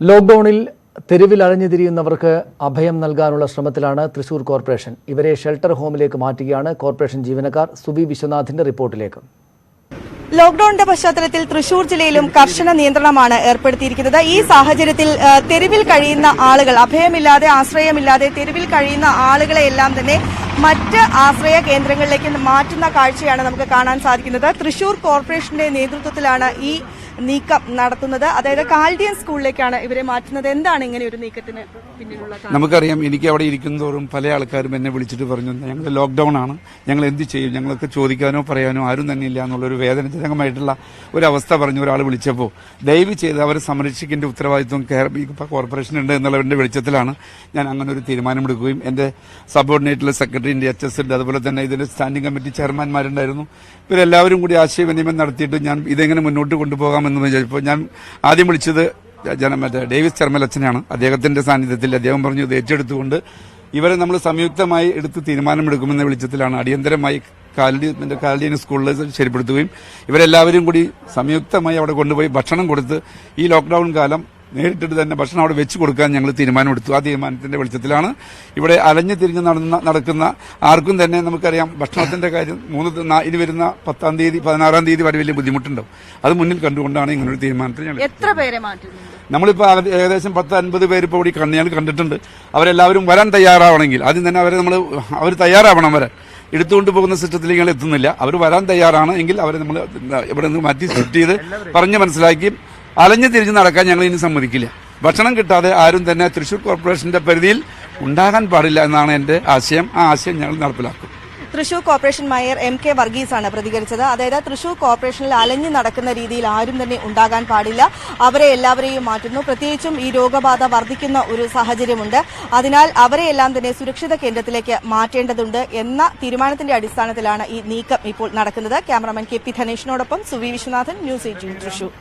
ലോക്ക്ഡൌണിൽ തെരുവിൽ അലഞ്ഞുതിരിയുന്നവർക്ക് അഭയം നൽകാനുള്ള ശ്രമത്തിലാണ് തൃശൂർ കോർപ്പറേഷൻ. ഇവരെ ഷെൽട്ടർ ഹോമിലേക്ക് മാറ്റുകയാണ് കോർപ്പറേഷൻ ജീവനക്കാർ. സുവി വിശ്വനാഥിന്റെ റിപ്പോർട്ടിലേക്ക്. ലോക്ഡൌണിന്റെ പശ്ചാത്തലത്തിൽ തൃശൂർ ജില്ലയിലും കർശന നിയന്ത്രണമാണ് ഏർപ്പെടുത്തിയിരിക്കുന്നത്. ഈ സാഹചര്യത്തിൽ തെരുവിൽ കഴിയുന്ന ആളുകൾ, അഭയമില്ലാതെ ആശ്രയമില്ലാതെ തെരുവിൽ കഴിയുന്ന ആളുകളെയെല്ലാം തന്നെ മറ്റ് ആശ്രയ കേന്ദ്രങ്ങളിലേക്ക് മാറ്റുന്ന കാഴ്ചയാണ് നമുക്ക് കാണാൻ സാധിക്കുന്നത്. തൃശൂർ കോർപ്പറേഷന്റെ നേതൃത്വത്തിലാണ് ഈ നീക്കം നടത്തുന്നത്. അതായത് കാൽഡിയൻ സ്കൂളിലേക്കാണ് ഇവരെ മാറ്റുന്നത്. എന്താണ് ഇങ്ങനെ ഒരു നീക്കത്തിന് പിന്നിലുള്ള? നമുക്കറിയാം, എനിക്ക് അവിടെ ഇരിക്കുന്നതോറും പല ആൾക്കാരും എന്നെ വിളിച്ചിട്ട് പറഞ്ഞു, ഞങ്ങൾ ലോക്ക്ഡൌൺ ആണ്, ഞങ്ങൾ എന്ത് ചെയ്യും, ഞങ്ങൾക്ക് ചോദിക്കാനോ പറയാനോ ആരും തന്നെ ഇല്ല എന്നുള്ളൊരു വേദനാജനകമായിട്ടുള്ള ഒരവസ്ഥ പറഞ്ഞു ഒരാൾ വിളിച്ചപ്പോൾ, ദയവ് ചെയ്ത് അവരെ സംരക്ഷിക്കേണ്ട ഉത്തരവാദിത്വം കോർപ്പറേഷൻ ഉണ്ട് എന്നുള്ളവരുടെ വെളിച്ചത്തിലാണ് ഞാൻ അങ്ങനെ ഒരു തീരുമാനമെടുക്കുകയും എൻ്റെ സബോർഡിനേറ്റുള്ള സെക്രട്ടറിൻ്റെ HS ഉണ്ട്, അതുപോലെ തന്നെ ഇതിന്റെ സ്റ്റാൻഡിംഗ് കമ്മിറ്റി ചെയർമാൻമാരുണ്ടായിരുന്നു. ഇവരെല്ലാവരും കൂടി ആശയവിനിമയം നടത്തിയിട്ട് ഞാൻ ഇതെങ്ങനെ മുന്നോട്ട് കൊണ്ടുപോകാമെന്ന് വിചാരിച്ചപ്പോൾ ഞാൻ ആദ്യം വിളിച്ചത് ഡേവിസ് ചെർമലച്ചനെയാണ്. അദ്ദേഹത്തിന്റെ സാന്നിധ്യത്തിൽ അദ്ദേഹം പറഞ്ഞു ഇത് ഏറ്റെടുത്തുകൊണ്ട് ഇവരെ നമ്മൾ സംയുക്തമായി എടുത്ത് തീരുമാനമെടുക്കുമെന്ന വെളിച്ചത്തിലാണ് അടിയന്തരമായി കാൽഡിയൻ സ്കൂളിൽ ശരിപ്പെടുത്തുകയും ഇവരെല്ലാവരും കൂടി സംയുക്തമായി അവിടെ കൊണ്ടുപോയി ഭക്ഷണം കൊടുത്ത് ഈ ലോക്ക്ഡൌൺ കാലം നേരിട്ടിട്ട് തന്നെ ഭക്ഷണം അവിടെ വെച്ച് കൊടുക്കാൻ ഞങ്ങൾ തീരുമാനമെടുത്തു. ആ തീരുമാനത്തിന്റെ വെളിച്ചത്തിലാണ് ഇവിടെ അലഞ്ഞു തിരിഞ്ഞ് നടക്കുന്ന ആർക്കും തന്നെ നമുക്കറിയാം ഭക്ഷണത്തിന്റെ കാര്യം ഇനി വരുന്ന 10-ാം തീയതി 16-ാം തീയതി വരെ വലിയ ബുദ്ധിമുട്ടുണ്ടാവും. അത് മുന്നിൽ കണ്ടുകൊണ്ടാണ് ഇങ്ങനൊരു തീരുമാനത്തിൽ ഞങ്ങൾ. എത്ര പേരെ മാറ്റുന്നുണ്ട്? നമ്മളിപ്പോൾ ഏകദേശം 10-50 പേര് ഇപ്പോൾ കൂടി ഞങ്ങൾ കണ്ടിട്ടുണ്ട്. അവരെല്ലാവരും വരാൻ തയ്യാറാവണമെങ്കിൽ ആദ്യം തന്നെ അവർ തയ്യാറാവണം. വരാൻ എടുത്തുകൊണ്ട് പോകുന്ന സിസ്റ്റത്തിലേക്ക് ഞങ്ങൾ എത്തുന്നില്ല. അവർ വരാൻ തയ്യാറാണ് എങ്കിൽ അവരെ നമ്മൾ ഇവിടെ നിന്ന് മാറ്റി ഷിഫ്റ്റ് ചെയ്ത് പറഞ്ഞ് മനസ്സിലാക്കി അലഞ്ഞു തിരിഞ്ഞ് നടക്കാൻ ഞങ്ങൾ ഇനി സമ്മതിക്കില്ല. ഭക്ഷണം കിട്ടാതെ ആരും തന്നെ തൃശൂർ കോർപ്പറേഷന്റെ പരിധിയിൽ ഉണ്ടാകാൻ പാടില്ല എന്നാണ് എന്റെ ആശയം. ആ ആശയം ഞങ്ങൾ നടപ്പിലാക്കും. തൃശൂർ കോർപ്പറേഷൻ മേയർ MK വർഗീസാണ് പ്രതികരിച്ചത്. അതായത് തൃശൂർ കോർപ്പറേഷനിൽ അലഞ്ഞു നടക്കുന്ന രീതിയിൽ ആരും തന്നെ ഉണ്ടാകാൻ പാടില്ല, അവരെ എല്ലാവരെയും മാറ്റുന്നു. പ്രത്യേകിച്ചും ഈ രോഗബാധ വർദ്ധിക്കുന്ന ഒരു സാഹചര്യമുണ്ട്. അതിനാൽ അവരെയെല്ലാം തന്നെ സുരക്ഷിത കേന്ദ്രത്തിലേക്ക് മാറ്റേണ്ടതുണ്ട് എന്ന തീരുമാനത്തിന്റെ അടിസ്ഥാനത്തിലാണ് ഈ നീക്കം ഇപ്പോൾ നടക്കുന്നത്. ക്യാമറാമാൻ KP ധനേഷിനോടൊപ്പം സുവി വിശ്വനാഥൻ, ന്യൂസ് 18 തൃശൂർ.